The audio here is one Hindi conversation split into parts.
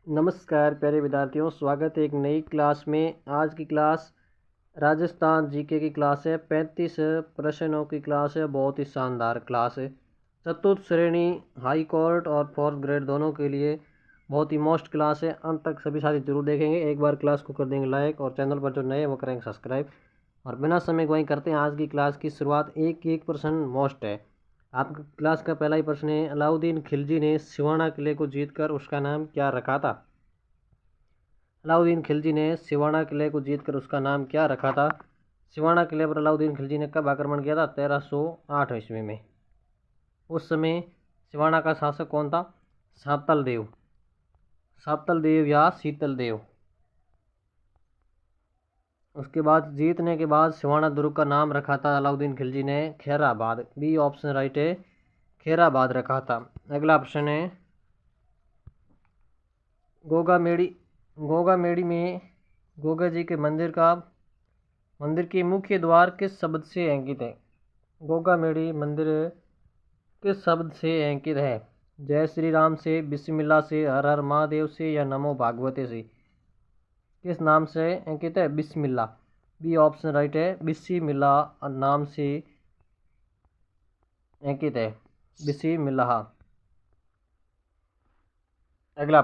नमस्कार प्यारे विद्यार्थियों, स्वागत है एक नई क्लास में। आज की क्लास राजस्थान जीके की क्लास है। 35 प्रश्नों की क्लास है। बहुत ही शानदार क्लास है। चतुर्थ श्रेणी, हाई कोर्ट और फोर्थ ग्रेड दोनों के लिए बहुत ही मोस्ट क्लास है। अंत तक सभी साथी जरूर देखेंगे। एक बार क्लास को कर देंगे लाइक और चैनल पर जो नए हैं वो करेंगे सब्सक्राइब। और बिना समय गवाई करते हैं आज की क्लास की शुरुआत। एक प्रश्न मोस्ट है। आपकी क्लास का पहला ही प्रश्न है, अलाउद्दीन खिलजी ने सिवाना किले को जीतकर उसका नाम क्या रखा था? अलाउद्दीन खिलजी ने सिवाना किले को जीतकर उसका नाम क्या रखा था? सिवाना किले पर अलाउद्दीन खिलजी ने कब आक्रमण किया था? 1308 ईस्वी में। उस समय सिवाना का शासक कौन था? सातल देव, सातल देव या शीतल देव। उसके बाद जीतने के बाद सिवाना दुर्ग का नाम रखा था अलाउद्दीन खिलजी ने खैराबाद। बी ऑप्शन राइट है, खैराबाद रखा था। अगला प्रश्न है, गोगामेड़ी गोगामेड़ी में गोगा जी के मंदिर के मुख्य द्वार किस शब्द से अंकित है? गोगामेड़ी मंदिर किस शब्द से अंकित है? जय श्री राम से, बिस्मिल्लाह से, हर हर महादेव से या नमो भागवते से? किस नाम से अंकित है? बिस्मिल्लाह। बी ऑप्शन राइट है, बिस्मिल्लाह नाम से अंकित है। बिस्मिल्लाह। अगला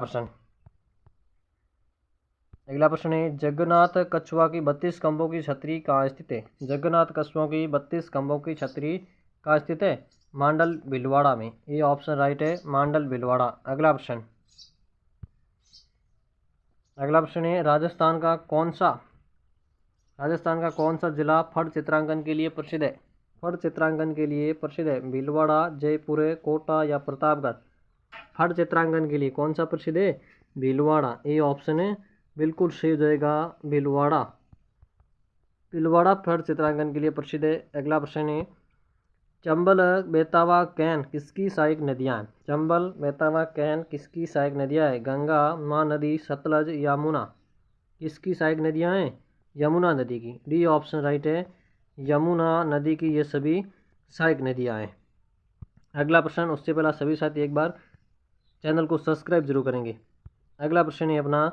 प्रश्न है, जगन्नाथ कछुआ की 32 खंभों की छतरी कहाँ स्थित है? जगन्नाथ कछुआ की 32 खंभों की छतरी कहाँ स्थित है? मांडल भीलवाड़ा में। ये ऑप्शन राइट है, मांडल भीलवाड़ा। अगला प्रश्न है, राजस्थान का कौन सा जिला फट चित्रांकन के लिए प्रसिद्ध है? फट चित्रांकन के लिए प्रसिद्ध है भीलवाड़ा, जयपुर, कोटा या प्रतापगढ़? फट चित्रांकन के लिए कौन सा प्रसिद्ध है? भीलवाड़ा। ये ऑप्शन है बिल्कुल सही हो जाएगा, भीलवाड़ा। भीलवाड़ा फट चित्रांकन के लिए प्रसिद्ध है। अगला प्रश्न है, चंबल, बेतवा, कैन किसकी सहायक नदियाँ हैं? चंबल, बेतवा, कैन किसकी सहायक नदियाँ हैं? गंगा, महानदी, सतलज, यमुना? किसकी सहायक नदियाँ हैं? यमुना नदी की। डी ऑप्शन राइट है, यमुना नदी की ये सभी सहायक नदियाँ हैं। अगला प्रश्न, उससे पहला सभी साथी एक बार चैनल को सब्सक्राइब जरूर करेंगे। अगला प्रश्न है अपना,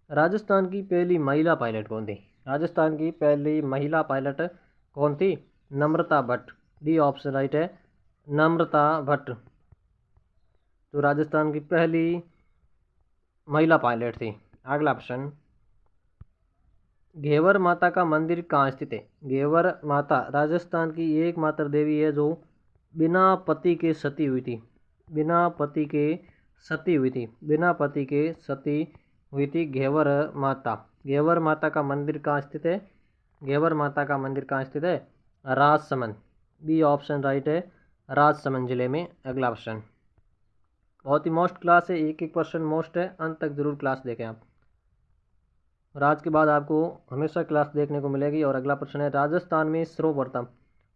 राजस्थान की पहली महिला पायलट कौन थी? राजस्थान की पहली महिला पायलट कौन थी? नम्रता भट्ट। डी ऑप्शन राइट है, नम्रता भट्ट तो राजस्थान की पहली महिला पायलट थी। अगला प्रश्न, घेवर माता का मंदिर कहाँ स्थित है? घेवर माता राजस्थान की एकमात्र देवी है जो बिना पति के सती हुई थी। बिना पति के सती हुई थी। बिना पति के सती हुई थी घेवर माता। घेवर माता का मंदिर कहाँ स्थित है? घेवर माता का मंदिर कहाँ स्थित है? राजसमंद। बी ऑप्शन राइट है, राजसमंद जिले में। अगला प्रश्न, बहुत ही मोस्ट क्लास है। एक क्वेश्चन मोस्ट है, अंत तक जरूर क्लास देखें आप। और आज के बाद आपको हमेशा क्लास देखने को मिलेगी। और अगला प्रश्न है, राजस्थान में सर्वप्रथम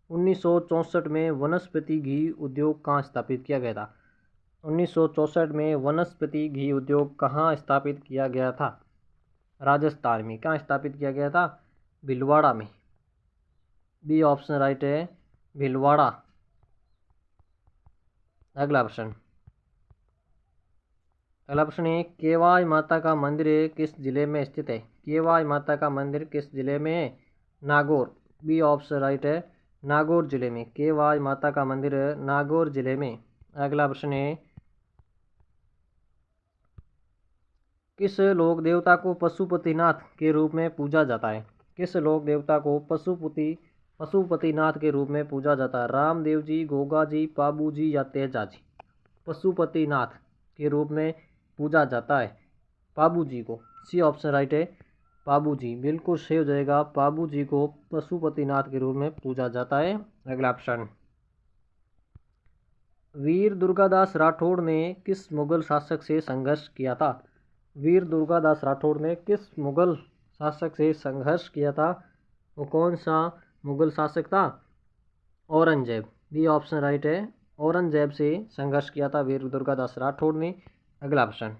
1964 में वनस्पति घी उद्योग कहाँ स्थापित किया गया था? 1964 में वनस्पति घी उद्योग कहाँ स्थापित किया गया था? राजस्थान में। कहाँ स्थापित किया गया था? भीलवाड़ा में। बी ऑप्शन राइट है, भीलवाड़ा। अगला प्रश्न है, केवाई माता का मंदिर किस जिले में स्थित है? केवाई माता का मंदिर किस जिले में है? नागौर। बी ऑप्शन राइट है, नागौर जिले में। केवाई माता का मंदिर नागौर जिले में। अगला प्रश्न है, किस लोक देवता को पशुपतिनाथ के रूप में पूजा जाता है? किस लोक देवता को पशुपतिनाथ के रूप में पूजा जाता है? रामदेव जी, गोगा जी, पाबू जी या तेजा जी? पशुपतिनाथ के रूप में पूजा जाता है पाबू जी को। सी ऑप्शन राइट है, पाबू जी। बिल्कुल सही हो जाएगा, पाबू जी को पशुपतिनाथ के रूप में पूजा जाता है। अगला प्रश्न, वीर दुर्गादास राठौड़ ने किस मुगल शासक से संघर्ष किया था? वीर दुर्गादास राठौड़ ने किस मुगल शासक से संघर्ष किया था? वो कौन सा मुगल शासक था? औरंगजेब। बी ऑप्शन राइट है, औरंगजेब से संघर्ष किया था वीर दुर्गादास राठौड़ ने। अगला प्रश्न,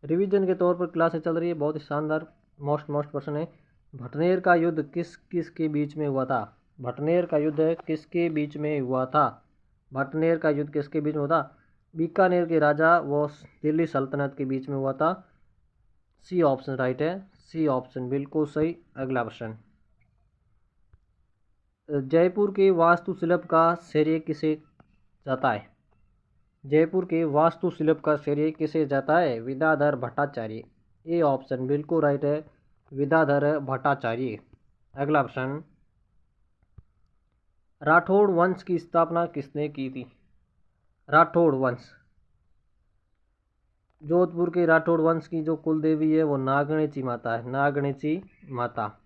रिवीजन के तौर पर क्लासें चल रही है, बहुत ही शानदार मोस्ट प्रश्न है। भटनेर का युद्ध किस के बीच में हुआ था? भटनेर का युद्ध किसके बीच में हुआ था? भटनेर का युद्ध किसके बीच में हुआ था? बीकानेर के राजा व दिल्ली सल्तनत के बीच में हुआ था। सी ऑप्शन राइट है, सी ऑप्शन बिल्कुल सही। अगला प्रश्न, जयपुर के वास्तुशिल्प का श्रेय किसे जाता है? जयपुर के वास्तुशिल्प का श्रेय किसे जाता है? विद्याधर भट्टाचार्य। ए ऑप्शन बिल्कुल राइट है, विद्याधर भट्टाचार्य। अगला प्रश्न, राठौड़ वंश की स्थापना किसने की थी? राठौड़ वंश, जोधपुर के राठौड़ वंश की जो कुल देवी है वो नागणेची माता है, नागणेची माता।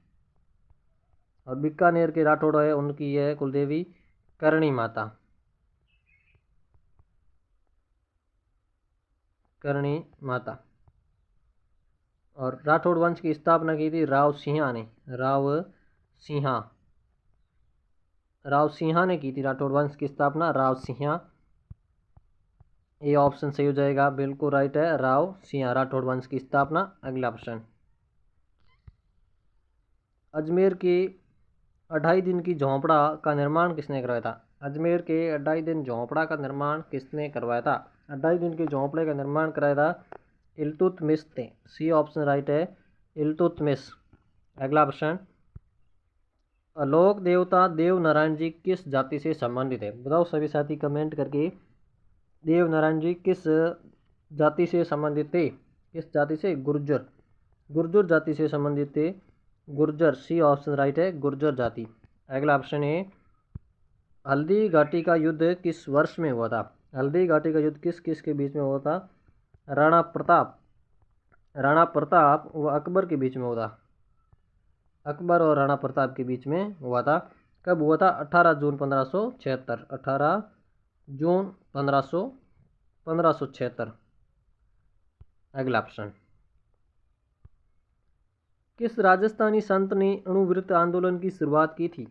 और बीकानेर के राठौड़ है उनकी है कुल देवी करणी माता, करणी माता। और राठौड़ वंश की स्थापना की थी राव सिंहा ने, राव सिंहा, राव सिंहा ने की थी राठौड़ वंश की स्थापना, राव सिंहा। ये ऑप्शन सही हो जाएगा, बिल्कुल राइट है, राव सिंहा, राठौड़ वंश की स्थापना। अगला प्रश्न, अजमेर के 2.5 दिन की झोंपड़ा का निर्माण किसने करवाया था? अजमेर के 2.5 दिन झोंपड़ा का निर्माण किसने करवाया था? 2.5 दिन के झोंपड़े का निर्माण कराया था इल्तुतमिश ने। सी ऑप्शन राइट है, इल्तुतमिश। अगला प्रश्न, लोक देवता देव नारायण जी किस जाति से संबंधित है? बताओ सभी साथी कमेंट करके, देव नारायण जी किस जाति से संबंधित थे? किस जाति से? गुर्जर, गुर्जर जाति से संबंधित थे, गुर्जर। सी ऑप्शन राइट है, गुर्जर जाति। अगला ऑप्शन है, हल्दी घाटी का युद्ध किस वर्ष में हुआ था? हल्दी घाटी का युद्ध किस किस के बीच में हुआ था? राणा प्रताप, राणा प्रताप व अकबर के बीच में हुआ था, अकबर और राणा प्रताप के बीच में हुआ था। कब हुआ था? 18 जून 1576, 18 जून 1576। अगला प्रश्न, किस राजस्थानी संत ने अणुव्रत आंदोलन की शुरुआत की थी?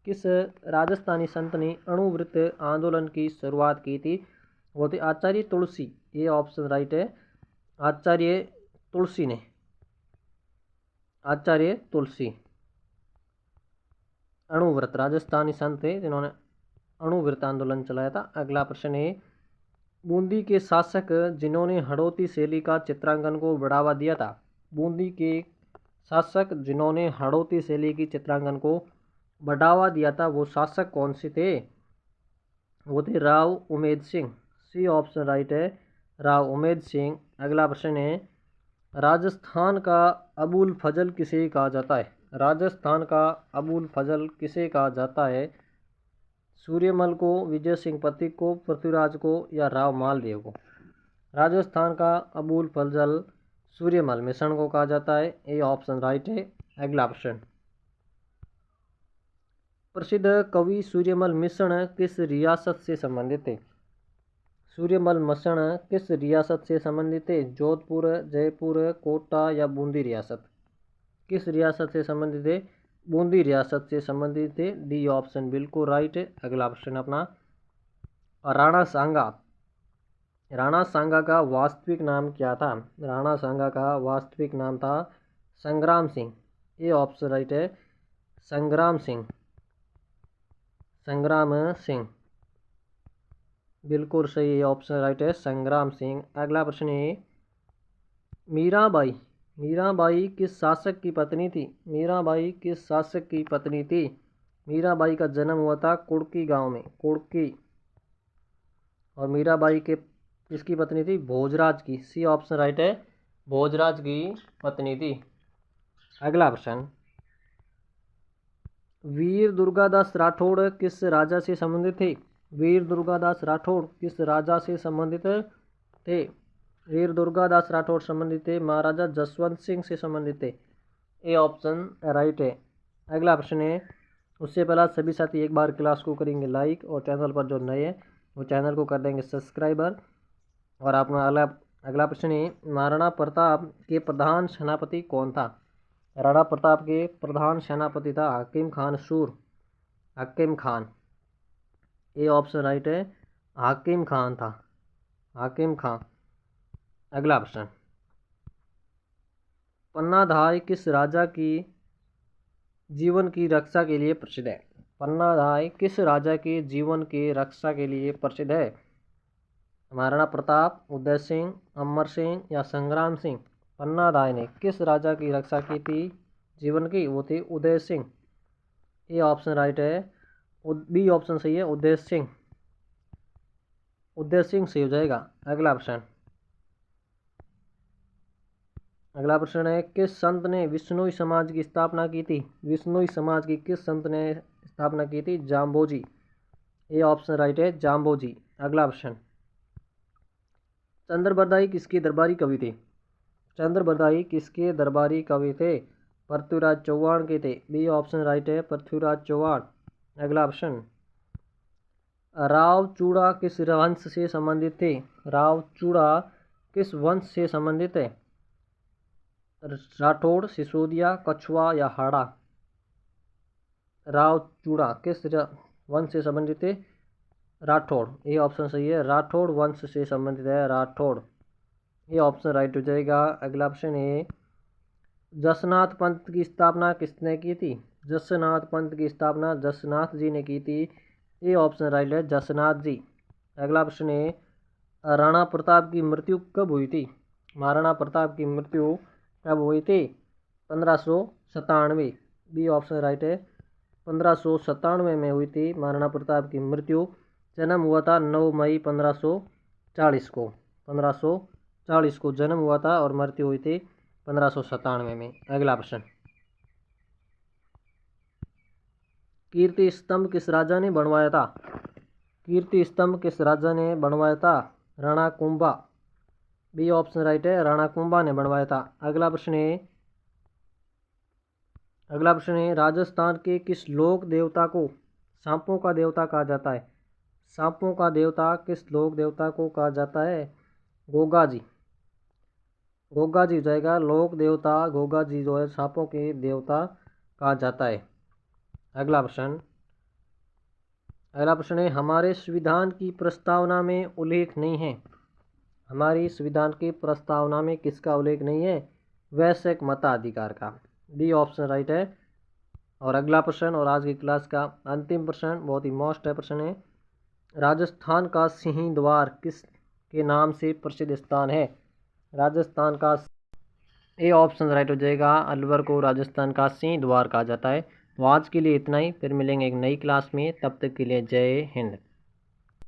किस राजस्थानी संत ने अणुव्रत आंदोलन की शुरुआत की थी? वो थे आचार्य तुलसी। ये ऑप्शन राइट है, आचार्य तुलसी ने, आचार्य तुलसी। अणुव्रत, राजस्थानी संत थे जिन्होंने अणुव्रत आंदोलन चलाया था। अगला प्रश्न है, बूंदी के शासक जिन्होंने हड़ौती शैली का चित्रांकन को बढ़ावा दिया था? बूंदी के शासक जिन्होंने हड़ौती शैली की चित्रांकन को बढ़ावा दिया था वो शासक कौन से थे? वो थे Rao Umed Singh. C option right है, राव उमेद सिंह। अगला प्रश्न है, राजस्थान का अबुल फजल किसे कहा जाता है? राजस्थान का अबुल फजल किसे कहा जाता है? सूर्यमल को, विजय सिंह पथिक को, पृथ्वीराज को या राव मालदेव को? राजस्थान का अबुल फजल सूर्यमल मिश्रण को कहा जाता है। ये ऑप्शन राइट है। अगला प्रश्न, प्रसिद्ध कवि सूर्यमल मिश्रण किस रियासत से संबंधित थे? सूर्यमल मिश्रण किस रियासत से संबंधित थे? जोधपुर, जयपुर, कोटा या बूंदी रियासत? किस रियासत से संबंधित थे? बूंदी रियासत से संबंधित थे। डी ऑप्शन बिल्कुल राइट है। अगला प्रश्न अपना, राणा सांगा, राणा सांगा का वास्तविक नाम क्या था? राणा सांगा का वास्तविक नाम था संग्राम सिंह। ये ऑप्शन राइट है, संग्राम सिंह, संग्राम सिंह, बिल्कुल सही। ये ऑप्शन राइट है, संग्राम सिंह। अगला प्रश्न है, मीराबाई, मीराबाई किस शासक की पत्नी थी? मीराबाई किस शासक की पत्नी थी? मीराबाई का जन्म हुआ था कुड़की गांव में, कुड़की। और मीराबाई के किसकी पत्नी थी? भोजराज की। सी ऑप्शन राइट है, भोजराज की पत्नी थी। अगला प्रश्न, वीर दुर्गादास राठौड़ किस राजा से संबंधित थे? वीर दुर्गादास राठौड़ किस राजा से संबंधित थे? वीर दुर्गादास राठौड़ संबंधित थे महाराजा जसवंत सिंह से संबंधित थे। ए ऑप्शन राइट है। अगला प्रश्न है, उससे पहला सभी साथी एक बार क्लास को करेंगे लाइक, और चैनल पर जो नए हैं वो चैनल को कर देंगे सब्सक्राइबर। और अपना अगला प्रश्न है, महाराणा प्रताप के प्रधान सेनापति कौन था? राणा प्रताप के प्रधान सेनापति था हकीम खान सूर, हकीम खान। ये ऑप्शन राइट है, हकीम खान था, हकीम खान। अगला प्रश्न, पन्नाधाय किस राजा की जीवन की रक्षा के लिए प्रसिद्ध है? पन्नाधाय किस राजा के जीवन की रक्षा के लिए प्रसिद्ध है? महाराणा प्रताप, उदय सिंह, अमर सिंह या संग्राम सिंह। पन्ना राय ने किस राजा की रक्षा की थी जीवन की? वो थे उदय सिंह। ये ऑप्शन राइट है, बी ऑप्शन सही है, उदय सिंह। उदय सिंह से हो जाएगा। अगला प्रश्न है, किस संत ने विश्नोई समाज की स्थापना की थी? विश्नोई समाज की किस संत ने स्थापना की थी? जाम्बोजी। ये ऑप्शन राइट है, जाम्बोजी। अगला प्रश्न, चंद्रबरदाई किसके दरबारी कवि थे? चंद्रबरदाई किसके दरबारी कवि थे? पृथ्वीराज चौहान के थे। बी ऑप्शन राइट है, पृथ्वीराज चौहान। अगला प्रश्न, राव चूड़ा किस वंश से संबंधित थे? राव चूड़ा किस वंश से संबंधित है? राठौड़, सिसोदिया, कछुआ या हाड़ा? राव चूड़ा किस वंश से संबंधित है? राठौड़। ये ऑप्शन सही है, राठौड़ वंश से संबंधित है, राठौड़। ये ऑप्शन राइट हो जाएगा। अगला ऑप्शन है, जसनाथ पंथ की स्थापना किसने की थी? जसनाथ पंथ की स्थापना जसनाथ जी ने की थी। ये ऑप्शन राइट है, जसनाथ जी। अगला प्रश्न है, राणा प्रताप की मृत्यु कब हुई थी? महाराणा प्रताप की मृत्यु कब हुई थी? 1597। बी ऑप्शन राइट है, 1597 में हुई थी महाराणा प्रताप की मृत्यु। जन्म हुआ था 9 मई 1540 को। 1540 को जन्म हुआ था और मृत्यु हुई थी 1597 में। अगला प्रश्न, कीर्ति स्तंभ किस राजा ने बनवाया था? कीर्ति स्तंभ किस राजा ने बनवाया था? Rana Kumbha. B option right है, राणा कुंभा ने बनवाया था। अगला प्रश्न है, राजस्थान के किस लोक देवता को सांपों का देवता कहा जाता है? सांपों का देवता किस लोक देवता को कहा जाता है? गोगा जी। गोगा जी हो जाएगा लोक देवता। गोगा जी जो है सांपों के देवता कहा जाता है। अगला प्रश्न है, हमारे संविधान की प्रस्तावना में उल्लेख नहीं है। हमारी संविधान की प्रस्तावना में किसका उल्लेख नहीं है? वैश्विक मताधिकार का। डी ऑप्शन राइट है। और अगला प्रश्न और आज की क्लास का अंतिम प्रश्न, बहुत ही मोस्ट है प्रश्न है, राजस्थान का सिंह द्वार किस के नाम से प्रसिद्ध स्थान है? राजस्थान का, ए ऑप्शन राइट हो जाएगा, अलवर को राजस्थान का सिंह द्वार कहा जाता है। तो आज के लिए इतना ही, फिर मिलेंगे एक नई क्लास में, तब तक के लिए जय हिंद।